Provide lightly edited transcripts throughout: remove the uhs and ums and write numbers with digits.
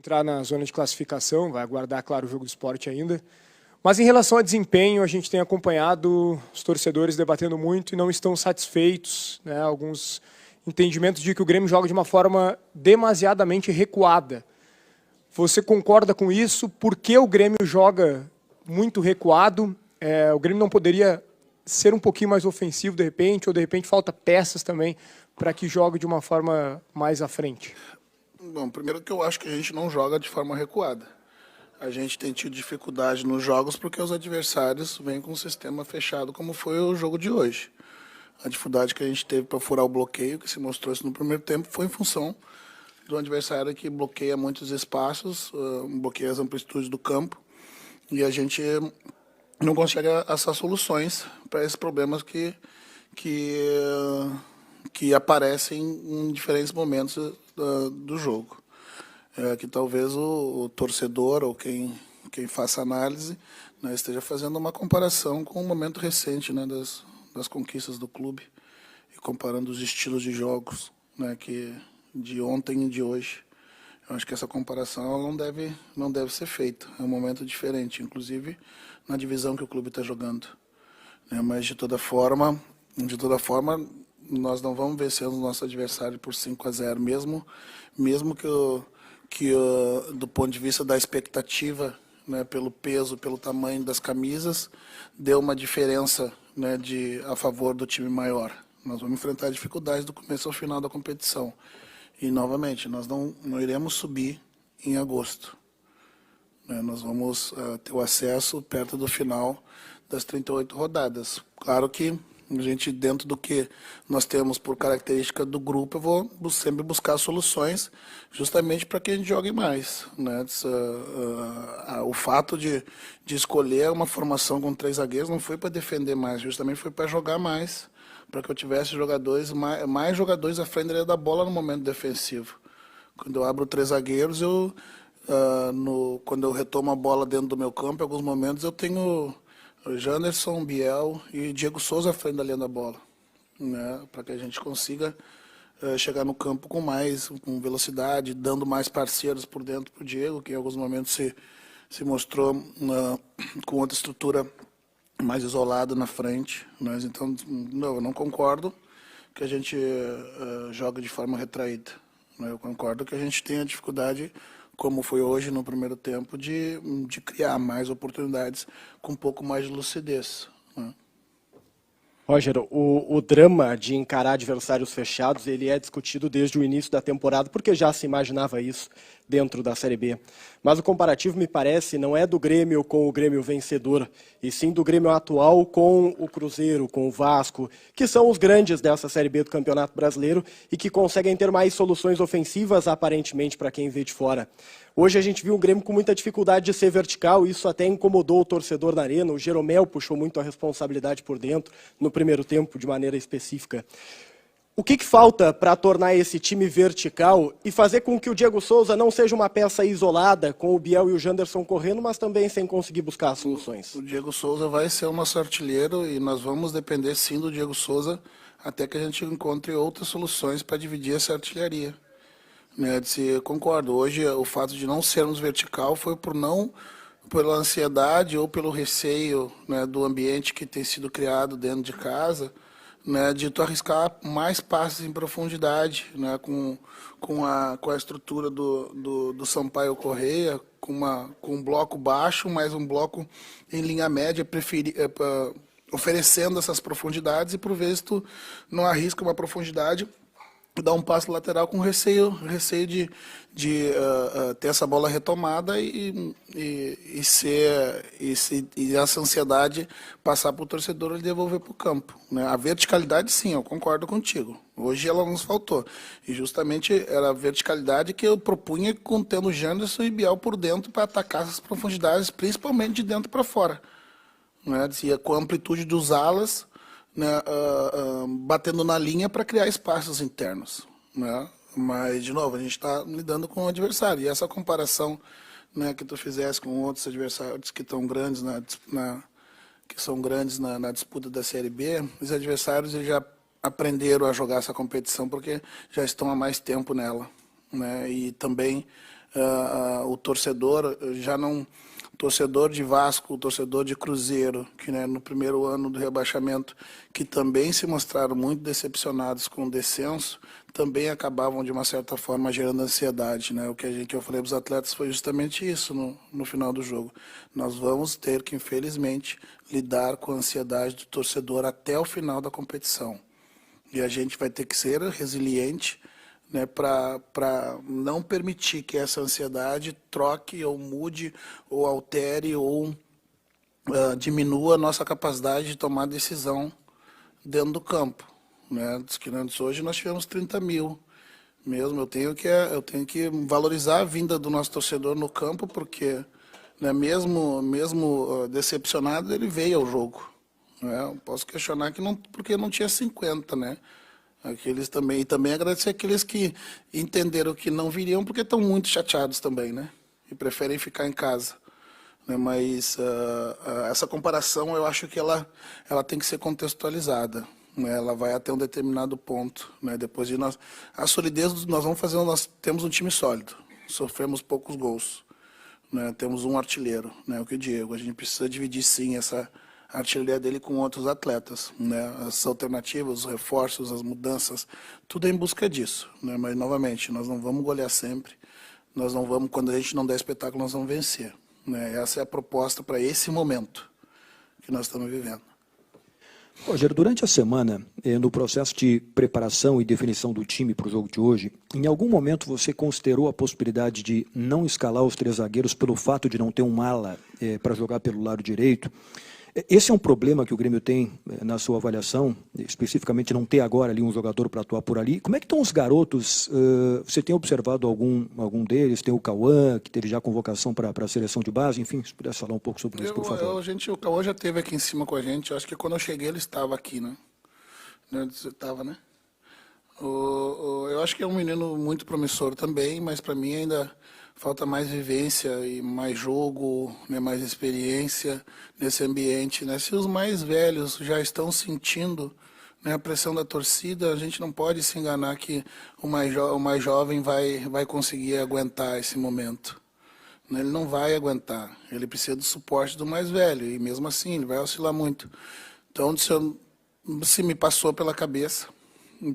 Entrar na zona de classificação, vai aguardar, claro, o jogo do Sport ainda. Mas em relação a desempenho, a gente tem acompanhado os torcedores debatendo muito e não estão satisfeitos, né? Alguns entendimentos de que o Grêmio joga de uma forma demasiadamente recuada. Você concorda com isso? Por que o Grêmio joga muito recuado? O Grêmio não poderia ser um pouquinho mais ofensivo de repente, ou de repente falta peças também para que jogue de uma forma mais à frente? Bom, primeiro que eu acho que a gente não joga de forma recuada. A gente tem tido dificuldade nos jogos porque os adversários vêm com um sistema fechado, como foi o jogo de hoje. A dificuldade que a gente teve para furar o bloqueio, que se mostrou isso no primeiro tempo, foi em função do adversário que bloqueia muitos espaços, bloqueia as amplitudes do campo, e a gente não consegue achar soluções para esses problemas que aparecem em diferentes momentos do jogo. Que talvez o torcedor ou quem faça análise, né, esteja fazendo uma comparação com o momento recente, né, das conquistas do clube e comparando os estilos de jogos, né, de ontem e de hoje. Eu acho que essa comparação ela não deve ser feita. É um momento diferente, inclusive na divisão que o clube está jogando. Né, mas de toda forma, nós não vamos vencer o nosso adversário por 5-0, mesmo que do ponto de vista da expectativa, né, pelo peso, pelo tamanho das camisas, deu uma diferença, né, a favor do time maior. Nós vamos enfrentar dificuldades do começo ao final da competição. E, novamente, nós não iremos subir em agosto. Né, nós vamos ter o acesso perto do final das 38 rodadas. Claro que a gente, dentro do que nós temos por característica do grupo, eu vou sempre buscar soluções justamente para que a gente jogue mais. Né? O fato de escolher uma formação com 3 zagueiros não foi para defender mais, justamente foi para jogar mais, para que eu tivesse mais jogadores à frente da bola no momento defensivo. Quando eu abro 3 zagueiros, quando eu retomo a bola dentro do meu campo, em alguns momentos eu tenho Janderson, Biel e Diego Souza à frente da linha da bola, né, para que a gente consiga chegar no campo com velocidade, dando mais parceiros por dentro para o Diego, que em alguns momentos se mostrou com outra estrutura mais isolada na frente. Mas, então, eu não concordo que a gente joga de forma retraída. Né, eu concordo que a gente tem a dificuldade, como foi hoje no primeiro tempo, de criar mais oportunidades com um pouco mais de lucidez. Né? Roger, o drama de encarar adversários fechados, ele é discutido desde o início da temporada, porque já se imaginava isso dentro da Série B. Mas o comparativo, me parece, não é do Grêmio com o Grêmio vencedor, e sim do Grêmio atual com o Cruzeiro, com o Vasco, que são os grandes dessa Série B do Campeonato Brasileiro e que conseguem ter mais soluções ofensivas, aparentemente, para quem vê de fora. Hoje a gente viu um Grêmio com muita dificuldade de ser vertical, e isso até incomodou o torcedor na arena. O Jeromel puxou muito a responsabilidade por dentro, no primeiro tempo, de maneira específica. O que falta para tornar esse time vertical e fazer com que o Diego Souza não seja uma peça isolada, com o Biel e o Janderson correndo, mas também sem conseguir buscar soluções? O Diego Souza vai ser o nosso artilheiro e nós vamos depender sim do Diego Souza até que a gente encontre outras soluções para dividir essa artilharia. Né, concordo, hoje o fato de não sermos vertical foi pela ansiedade ou pelo receio, né, do ambiente que tem sido criado dentro de casa, né, de tu arriscar mais passes em profundidade, né, com a estrutura do Sampaio Correia, com um bloco baixo, mais um bloco em linha média, oferecendo essas profundidades, e por vezes tu não arrisca uma profundidade, dar um passo lateral com receio de ter essa bola retomada e essa ansiedade passar para o torcedor e devolver para o campo. Né? A verticalidade, sim, eu concordo contigo. Hoje ela nos faltou. E justamente era a verticalidade que eu propunha, tendo Janderson e Biel por dentro para atacar essas profundidades, principalmente de dentro para fora. Né? Com a amplitude dos alas, né, batendo na linha para criar espaços internos. Né? Mas, de novo, a gente está lidando com o adversário. E essa comparação, né, que tu fizesse com outros adversários que estão grandes na disputa da Série B, os adversários eles já aprenderam a jogar essa competição porque já estão há mais tempo nela. Né? E também o torcedor já não... torcedor de Vasco, o torcedor de Cruzeiro, que no primeiro ano do rebaixamento, que também se mostraram muito decepcionados com o descenso, também acabavam, de uma certa forma, gerando ansiedade. O que eu falei para os atletas foi justamente isso no final do jogo. Nós vamos ter que, infelizmente, lidar com a ansiedade do torcedor até o final da competição. E a gente vai ter que ser resiliente, para não permitir que essa ansiedade troque ou mude ou altere ou diminua a nossa capacidade de tomar decisão dentro do campo. Hoje nós tivemos 30 mil. Mesmo eu tenho que valorizar a vinda do nosso torcedor no campo, porque mesmo decepcionado, ele veio ao jogo. Eu posso questionar porque não tinha 50, Aqueles também, e também agradecer aqueles que entenderam que não viriam porque estão muito chateados também, e preferem ficar em casa. Mas essa comparação, eu acho que ela tem que ser contextualizada. Ela vai até um determinado ponto. Depois de a solidez, nós temos um time sólido, sofremos poucos gols. Temos um artilheiro, o que o Diego. A gente precisa dividir, sim, essa artilharia dele com outros atletas, as alternativas, os reforços, as mudanças, tudo é em busca disso, Mas, novamente, nós não vamos golear sempre, nós não vamos, quando a gente não der espetáculo, nós vamos vencer, Essa é a proposta para esse momento que nós estamos vivendo. Rogério, durante a semana, no processo de preparação e definição do time para o jogo de hoje, em algum momento você considerou a possibilidade de não escalar os 3 zagueiros pelo fato de não ter um ala para jogar pelo lado direito? Esse é um problema que o Grêmio tem na sua avaliação, especificamente não ter agora ali um jogador para atuar por ali. Como é que estão os garotos? Você tem observado algum deles? Tem o Cauã, que teve já convocação para a seleção de base. Enfim, se pudesse falar um pouco sobre isso, por favor. O Cauã já esteve aqui em cima com a gente. Eu acho que quando eu cheguei ele estava aqui, Você estava, Eu acho que é um menino muito promissor também, mas para mim ainda falta mais vivência e mais jogo, mais experiência nesse ambiente. Se os mais velhos já estão sentindo a pressão da torcida, a gente não pode se enganar que o mais jovem vai conseguir aguentar esse momento. Ele não vai aguentar, ele precisa do suporte do mais velho, e mesmo assim ele vai oscilar muito. Então, se me passou pela cabeça,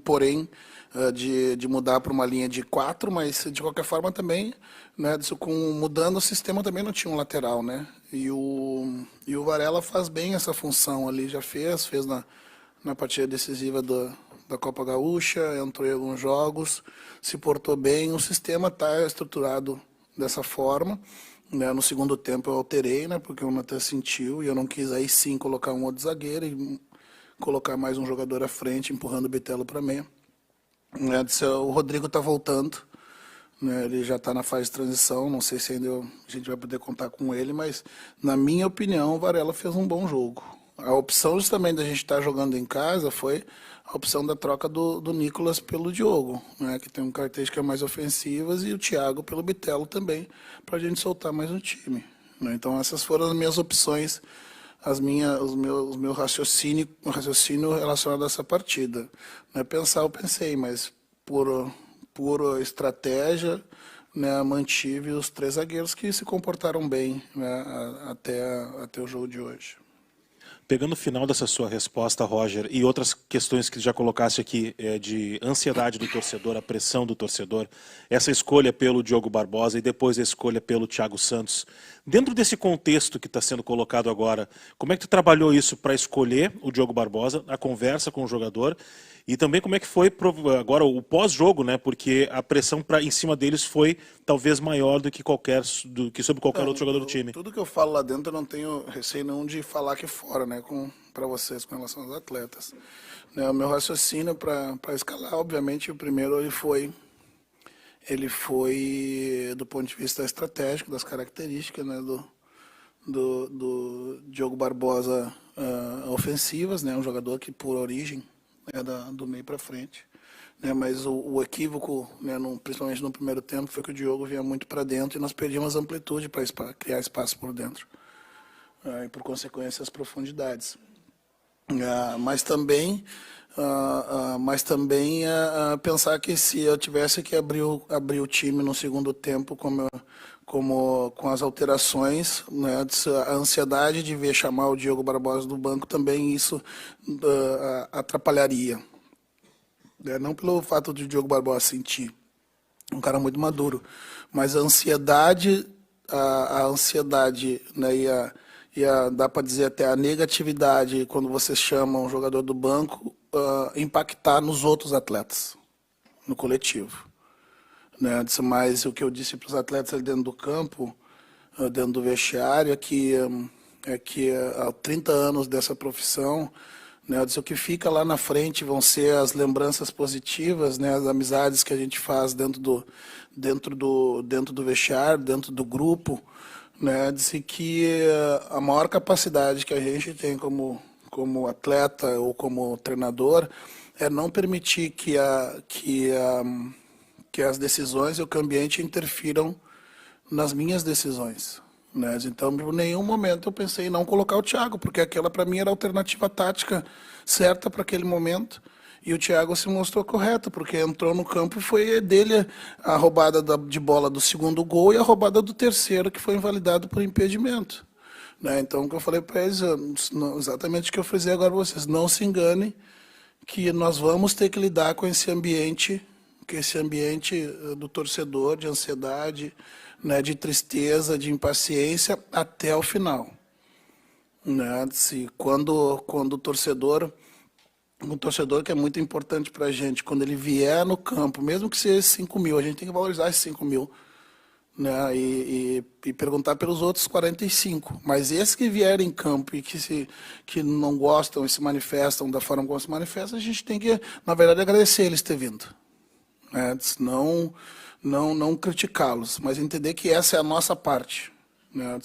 porém, de mudar para uma linha de 4, mas de qualquer forma também, mudando o sistema também não tinha um lateral, E o Varela faz bem essa função ali, já fez na partida decisiva da Copa Gaúcha, entrou em alguns jogos, se portou bem, o sistema está estruturado dessa forma. No segundo tempo eu alterei, porque o Natan sentiu e eu não quis aí sim colocar um outro zagueiro e colocar mais um jogador à frente, empurrando o Bitelo para meia. O Rodrigo está voltando, ele já está na fase de transição, não sei se ainda a gente vai poder contar com ele, mas na minha opinião o Varela fez um bom jogo. A opção justamente da gente estar jogando em casa foi a opção da troca do Nicolas pelo Diogo, que tem características mais ofensivas, e o Thiago pelo Bitelo também, para a gente soltar mais um time. Então essas foram as minhas opções, o meu raciocínio relacionado a essa partida. Eu pensei, mas por estratégia, mantive os 3 zagueiros que se comportaram bem até o jogo de hoje. Pegando o final dessa sua resposta, Roger, e outras questões que já colocasse aqui, de ansiedade do torcedor, a pressão do torcedor, essa escolha pelo Diogo Barbosa e depois a escolha pelo Thiago Santos. Dentro desse contexto que está sendo colocado agora, como é que tu trabalhou isso para escolher o Diogo Barbosa, a conversa com o jogador, e também como é que foi agora o pós-jogo, porque a pressão em cima deles foi talvez maior do que sobre qualquer outro jogador do time. Tudo que eu falo lá dentro eu não tenho receio nenhum de falar aqui fora, para vocês com relação aos atletas. O meu raciocínio para escalar, obviamente, o primeiro ele foi do ponto de vista estratégico, das características do Diogo Barbosa ofensivas, um jogador que por origem é do meio para frente. Mas o equívoco, principalmente no primeiro tempo, foi que o Diogo vinha muito para dentro e nós perdíamos amplitude para criar espaço por dentro. E por consequência as profundidades. Mas também mas também pensar que se eu tivesse que abrir o time no segundo tempo com as alterações, né, a ansiedade de ver chamar o Diogo Barbosa do banco, também isso atrapalharia. Não pelo fato de o Diogo Barbosa sentir, um cara muito maduro, mas a ansiedade, né, dá para dizer até a negatividade quando você chama um jogador do banco, impactar nos outros atletas, no coletivo. Né? Mas o que eu disse para os atletas ali dentro do campo, dentro do vestiário, é que há 30 anos dessa profissão, né, eu disse, o que fica lá na frente vão ser as lembranças positivas, né, as amizades que a gente faz dentro do vestiário, dentro do grupo, né, disse que a maior capacidade que a gente tem como atleta ou como treinador é não permitir que as decisões e o ambiente interfiram nas minhas decisões. Né? Então, em nenhum momento eu pensei em não colocar o Thiago, porque aquela para mim era a alternativa tática certa para aquele momento. E o Thiago se mostrou correto, porque entrou no campo e foi dele a roubada de bola do segundo gol e a roubada do terceiro, que foi invalidado por impedimento. Né? Então, o que eu falei para eles, exatamente o que eu fiz agora para vocês, não se enganem que nós vamos ter que lidar com esse ambiente do torcedor, de ansiedade, né, de tristeza, de impaciência, até o final. Né? Quando o torcedor, um torcedor que é muito importante para a gente, quando ele vier no campo, mesmo que seja 5 mil, a gente tem que valorizar esses 5 mil, né? E perguntar pelos outros 45. Mas esses que vierem em campo e que não gostam e se manifestam da forma como se manifestam, a gente tem que, na verdade, agradecer eles ter vindo. Né? Não criticá-los, mas entender que essa é a nossa parte. Né?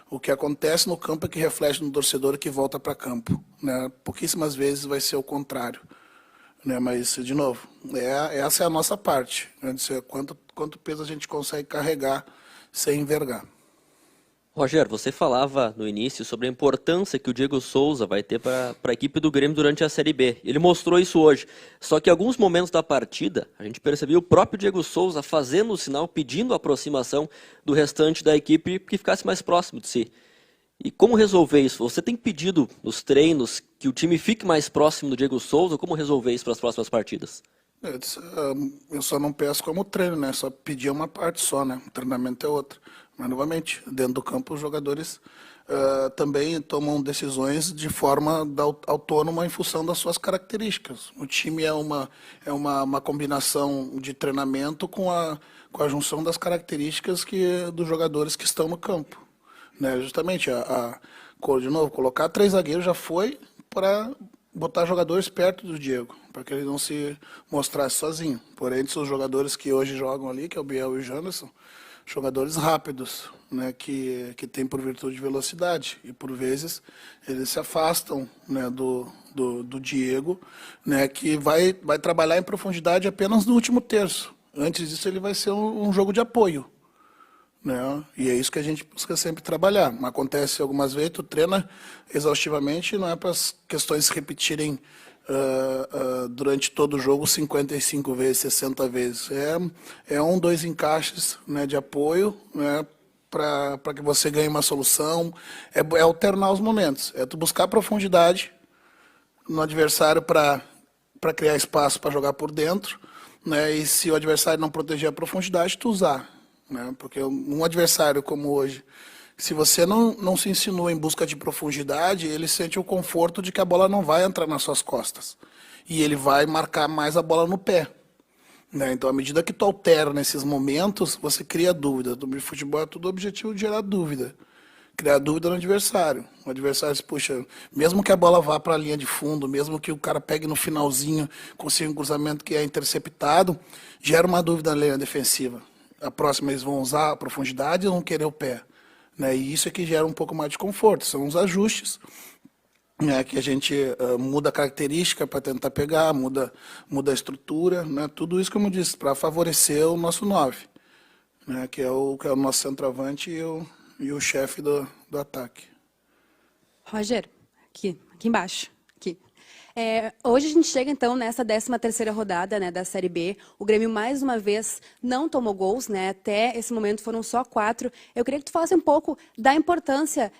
O que acontece no campo é que reflete no torcedor que volta para campo. Né? Pouquíssimas vezes vai ser o contrário. Né? Mas, de novo, essa é a nossa parte. Né? Quanto peso a gente consegue carregar sem envergar. Roger, você falava no início sobre a importância que o Diego Souza vai ter para a equipe do Grêmio durante a Série B. Ele mostrou isso hoje. Só que em alguns momentos da partida, a gente percebeu o próprio Diego Souza fazendo o sinal, pedindo a aproximação do restante da equipe que ficasse mais próximo de si. E como resolver isso? Você tem pedido nos treinos que o time fique mais próximo do Diego Souza? Como resolver isso para as próximas partidas? Eu só não peço como treino, né? Só pedir uma parte só, né? O treinamento é outra. Mas, novamente, dentro do campo, os jogadores também tomam decisões de forma autônoma em função das suas características. O time é uma combinação de treinamento com a junção das características dos jogadores que estão no campo. Né? Justamente, de novo, colocar 3 zagueiros já foi para botar jogadores perto do Diego, para que ele não se mostrasse sozinho. Porém, os jogadores que hoje jogam ali, que é o Biel e o Janderson, jogadores rápidos, né, que têm por virtude de velocidade. E, por vezes, eles se afastam, né, do Diego, né, que vai trabalhar em profundidade apenas no último terço. Antes disso, ele vai ser um jogo de apoio. Né? E é isso que a gente busca sempre trabalhar. Acontece algumas vezes, tu treina exaustivamente, não é para as questões se repetirem durante todo o jogo 55 vezes, 60 vezes. É 1, 2 encaixes, né, de apoio, né, para que você ganhe uma solução. É alternar os momentos. É tu buscar profundidade no adversário para criar espaço para jogar por dentro. Né, e se o adversário não proteger a profundidade, tu usar. Né, porque um adversário como hoje, se você não se insinua em busca de profundidade, ele sente o conforto de que a bola não vai entrar nas suas costas. E ele vai marcar mais a bola no pé. Né? Então, à medida que tu altera nesses momentos, você cria dúvida. No futebol é tudo o objetivo de gerar dúvida. Criar dúvida no adversário. O adversário, puxa, mesmo que a bola vá para a linha de fundo, mesmo que o cara pegue no finalzinho, consiga um cruzamento que é interceptado, gera uma dúvida na linha defensiva. A próxima eles vão usar a profundidade ou vão querer o pé? Né, e isso é que gera um pouco mais de conforto. São os ajustes, né, que a gente muda a característica para tentar pegar, muda a estrutura. Né, tudo isso, como eu disse, para favorecer o nosso 9, né, que é o nosso centroavante e o chefe do ataque. Roger, aqui embaixo. Aqui. Hoje a gente chega, então, nessa 13ª rodada, né, da Série B. O Grêmio, mais uma vez, não tomou gols, né? Até esse momento foram só 4. Eu queria que tu falasse um pouco da importância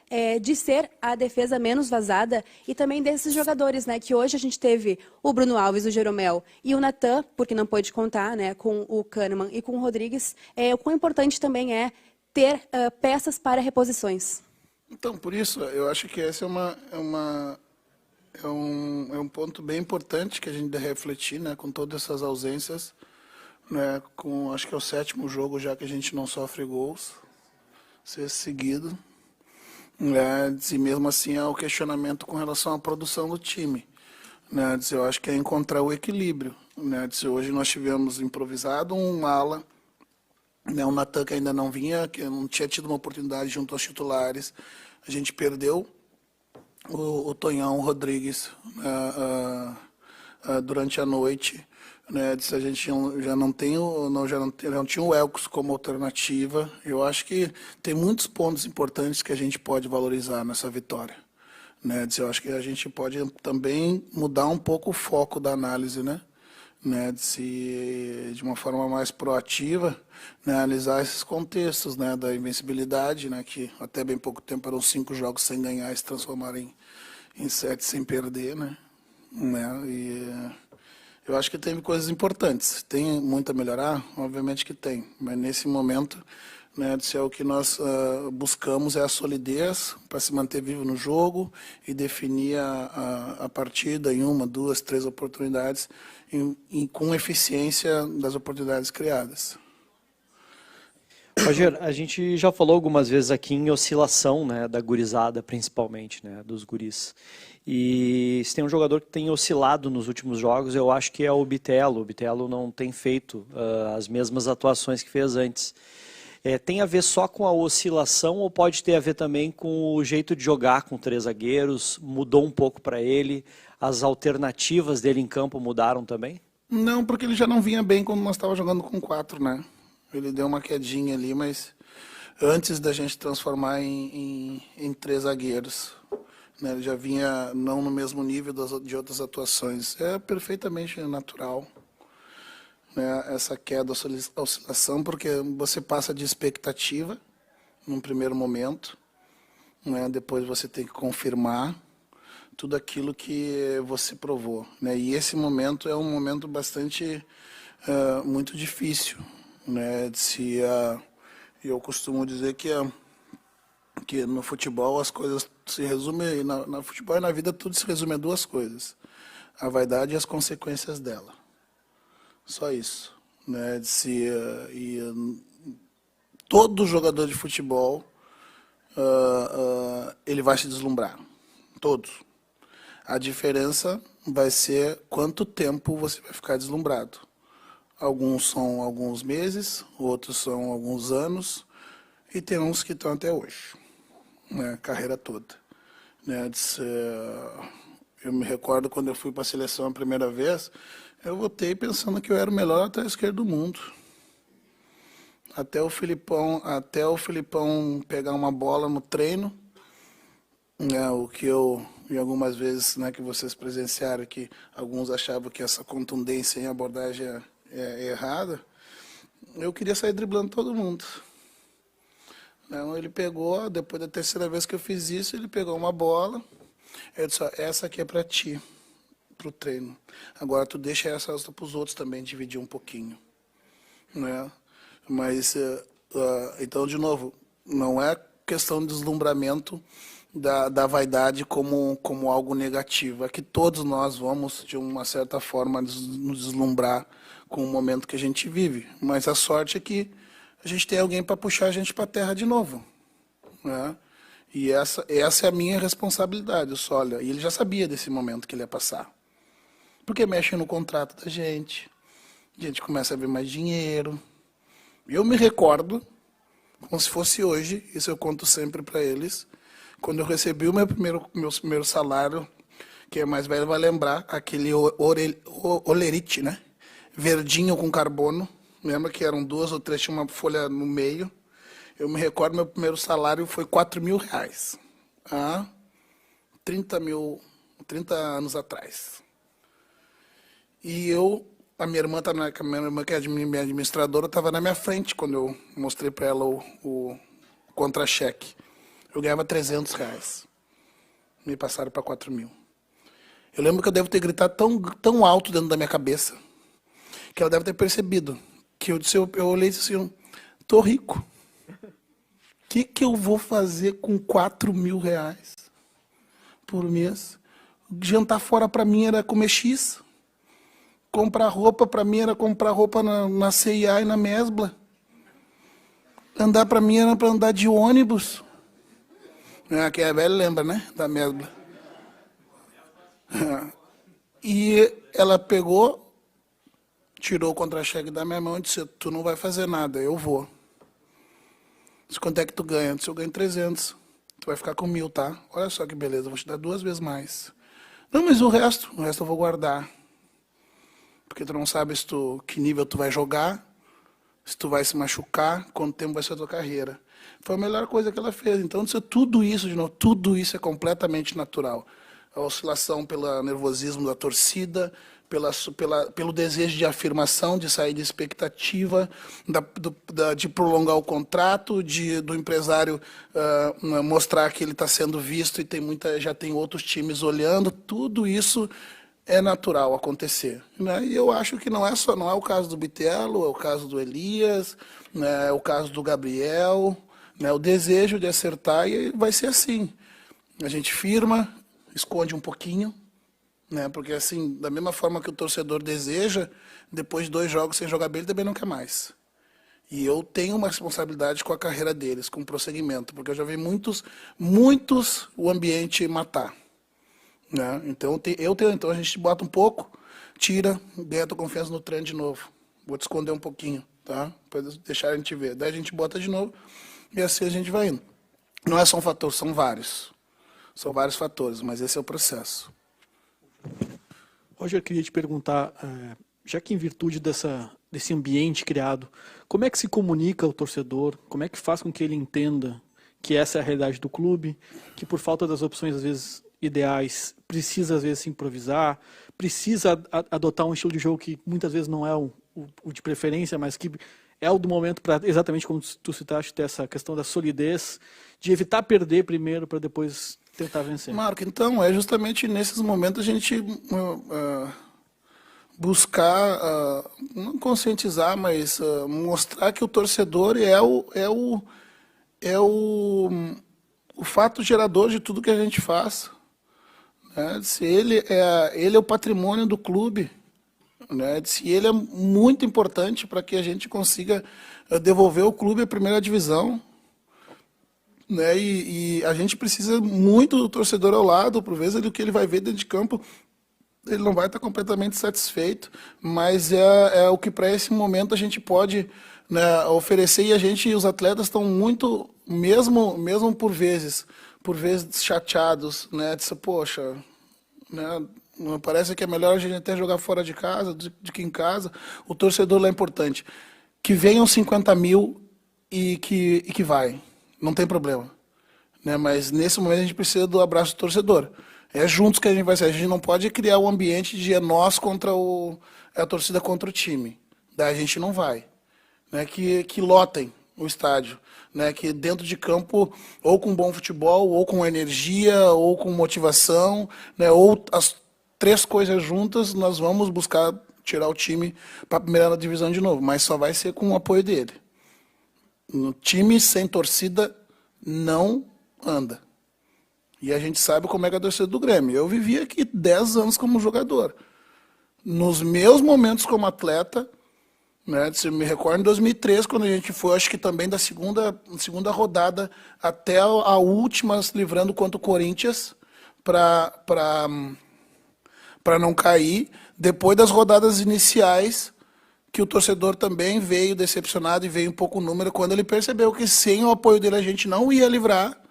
de ser a defesa menos vazada e também desses jogadores, né? Que hoje a gente teve o Bruno Alves, o Jeromel e o Natan, porque não pôde contar, né, com o Kahneman e com o Rodrigues. O quão importante também é ter peças para reposições. Então, por isso, eu acho que esse é um ponto bem importante que a gente deve refletir, né, com todas essas ausências, né, acho que é o 7º jogo já que a gente não sofre gols, seguido, né, e mesmo assim é o questionamento com relação à produção do time, né, eu acho que é encontrar o equilíbrio, né, hoje nós tivemos improvisado um ala, né, o Natan que ainda não vinha, que não tinha tido uma oportunidade junto aos titulares, a gente perdeu o Tonhão, o Rodrigues, durante a noite, né, a gente já não tinha o Elkos como alternativa. Eu acho que tem muitos pontos importantes que a gente pode valorizar nessa vitória, né, eu acho que a gente pode também mudar um pouco o foco da análise, né, de uma forma mais proativa, né, analisar esses contextos, né, da invencibilidade, né, que até bem pouco tempo eram 5 jogos sem ganhar e se transformarem em 7 sem perder, né, e eu acho que teve coisas importantes. Tem muito a melhorar? Obviamente que tem, mas nesse momento, né, o que nós buscamos é a solidez para se manter vivo no jogo e definir a partida em 1, 2, 3 oportunidades com eficiência das oportunidades criadas. Roger, a gente já falou algumas vezes aqui em oscilação, né, da gurizada, principalmente, né, dos guris. E se tem um jogador que tem oscilado nos últimos jogos, eu acho que é o Bitelo. O Bitelo não tem feito as mesmas atuações que fez antes. Tem a ver só com a oscilação ou pode ter a ver também com o jeito de jogar com 3 zagueiros? Mudou um pouco para ele? As alternativas dele em campo mudaram também? Não, porque ele já não vinha bem quando nós estávamos jogando com 4, né? Ele deu uma quedinha ali, mas antes da gente transformar em 3 zagueiros, né? Ele já vinha não no mesmo nível de outras atuações. É perfeitamente natural, né, essa queda, oscilação, porque você passa de expectativa num primeiro momento, né, depois você tem que confirmar tudo aquilo que você provou, né, e esse momento é um momento bastante muito difícil, né, eu costumo dizer que no futebol as coisas se resumem, no futebol e na vida tudo se resume a 2 coisas, a vaidade e as consequências dela. Só isso, né? Todo jogador de futebol ele vai se deslumbrar, todos. A diferença vai ser quanto tempo você vai ficar deslumbrado. Alguns são alguns meses, outros são alguns anos e tem uns que estão até hoje, né? A carreira toda, né? Eu me recordo quando eu fui para a seleção a primeira vez. Eu votei pensando que eu era o melhor lateral esquerdo do mundo. Até o Filipão pegar uma bola no treino, né, o que eu, e algumas vezes, né, que vocês presenciaram, que alguns achavam que essa contundência em abordagem é errada, eu queria sair driblando todo mundo. Então, ele pegou, depois da 3ª vez que eu fiz isso, ele pegou uma bola, eu disse, essa aqui é para ti, para o treino. Agora tu deixa essa para os outros também dividir um pouquinho, né? Mas então, de novo, não é questão de deslumbramento da vaidade como algo negativo. É que todos nós vamos, de uma certa forma, nos deslumbrar com o momento que a gente vive. Mas a sorte é que a gente tem alguém para puxar a gente para a terra de novo, né? E essa é a minha responsabilidade. Eu só, olha, e ele já sabia desse momento que ele ia passar. Porque mexe no contrato da gente, a gente começa a ver mais dinheiro. Eu me recordo, como se fosse hoje, isso eu conto sempre para eles, quando eu recebi o meu primeiro salário, quem é mais velho vai lembrar, aquele olerite, né? Verdinho com carbono, lembra que eram 2 ou 3, tinha uma folha no meio. Eu me recordo, meu primeiro salário foi R$4.000, há 30 anos atrás. E a minha irmã, a minha irmã que é minha administradora, estava na minha frente quando eu mostrei para ela o contra-cheque. Eu ganhava R$300. Me passaram para 4 mil. Eu lembro que eu devo ter gritado tão alto dentro da minha cabeça que ela deve ter percebido. Que eu olhei e disse assim, tô rico. O que eu vou fazer com R$4.000 por mês? Jantar fora para mim era comer X. Comprar roupa para mim era comprar roupa na C&A e na Mesbla. Andar para mim era para andar de ônibus. Quem é velho lembra, né? Da Mesbla. E ela pegou, tirou o contra-cheque da minha mão e disse, tu não vai fazer nada, eu vou. Disse, quanto é que tu ganha? Eu disse, eu ganho 300. Tu vai ficar com 1.000, tá? Olha só que beleza, eu vou te dar 2 vezes mais. Não, mas o resto eu vou guardar. Porque tu não sabe que nível tu vai jogar, se tu vai se machucar, quanto tempo vai ser a tua carreira. Foi a melhor coisa que ela fez. Então, tudo isso, de novo, tudo isso é completamente natural. A oscilação pelo nervosismo da torcida, pelo desejo de afirmação, de sair de expectativa, de prolongar o contrato, do empresário mostrar que ele está sendo visto e já tem outros times olhando. Tudo isso é natural acontecer, né? E eu acho que não é o caso do Bitelo, é o caso do Elias, né? É o caso do Gabriel, né? O desejo de acertar, e vai ser assim. A gente firma, esconde um pouquinho, né? Porque assim, da mesma forma que o torcedor deseja, depois de 2 jogos sem jogar bem, ele também não quer mais. E eu tenho uma responsabilidade com a carreira deles, com o prosseguimento, porque eu já vi muitos o ambiente matar. Né? Então a gente bota um pouco, tira, ganha a tua confiança no treino de novo. Vou te esconder um pouquinho, tá? Para deixar a gente ver. Daí a gente bota de novo e assim a gente vai indo. Não é só um fator, são vários. São vários fatores, mas esse é o processo. Roger, eu queria te perguntar, já que em virtude desse ambiente criado, como é que se comunica o torcedor? Como é que faz com que ele entenda que essa é a realidade do clube, que por falta das opções, às vezes, ideais, precisa às vezes se improvisar, precisa adotar um estilo de jogo que muitas vezes não é o de preferência, mas que é o do momento para, exatamente como tu citaste, ter essa questão da solidez, de evitar perder primeiro para depois tentar vencer. Marco, então, é justamente nesses momentos a gente buscar, não conscientizar, mas mostrar que o torcedor é o fato gerador de tudo que a gente faz. Se ele é o patrimônio do clube, né? Se ele é muito importante para que a gente consiga devolver o clube à primeira divisão, né? E a gente precisa muito do torcedor ao lado, por vezes o que ele vai ver dentro de campo, ele não vai estar completamente satisfeito, mas é o que para esse momento a gente pode, né, oferecer, e os atletas estão muito, mesmo por vezes chateados, né, de poxa, né, parece que é melhor a gente até jogar fora de casa do que em casa. O torcedor lá é importante. Que venham 50 mil e que vai, não tem problema, né, mas nesse momento a gente precisa do abraço do torcedor. É juntos que a gente vai ser. A gente não pode criar um ambiente de nós contra a torcida contra o time. Daí a gente não vai. Né? Que lotem o estádio. Né? Que dentro de campo, ou com bom futebol, ou com energia, ou com motivação, né? Ou as 3 coisas juntas, nós vamos buscar tirar o time para a primeira divisão de novo. Mas só vai ser com o apoio dele. No time sem torcida não anda. E a gente sabe como é que é a torcida do Grêmio. Eu vivi aqui 10 anos como jogador. Nos meus momentos como atleta, né, se eu me recordo em 2003, quando a gente foi, acho que também da segunda rodada até a última, se livrando contra o Corinthians, para não cair. Depois das rodadas iniciais, que o torcedor também veio decepcionado e veio um pouco o número, quando ele percebeu que sem o apoio dele a gente não ia livrar,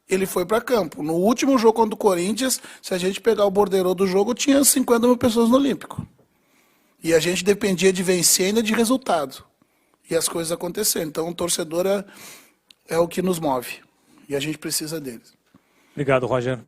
ele foi para campo. No último jogo contra o Corinthians, se a gente pegar o borderô do jogo, tinha 50 mil pessoas no Olímpico. E a gente dependia de vencer ainda de resultado. E as coisas aconteceram. Então, o torcedor é o que nos move. E a gente precisa deles. Obrigado, Roger.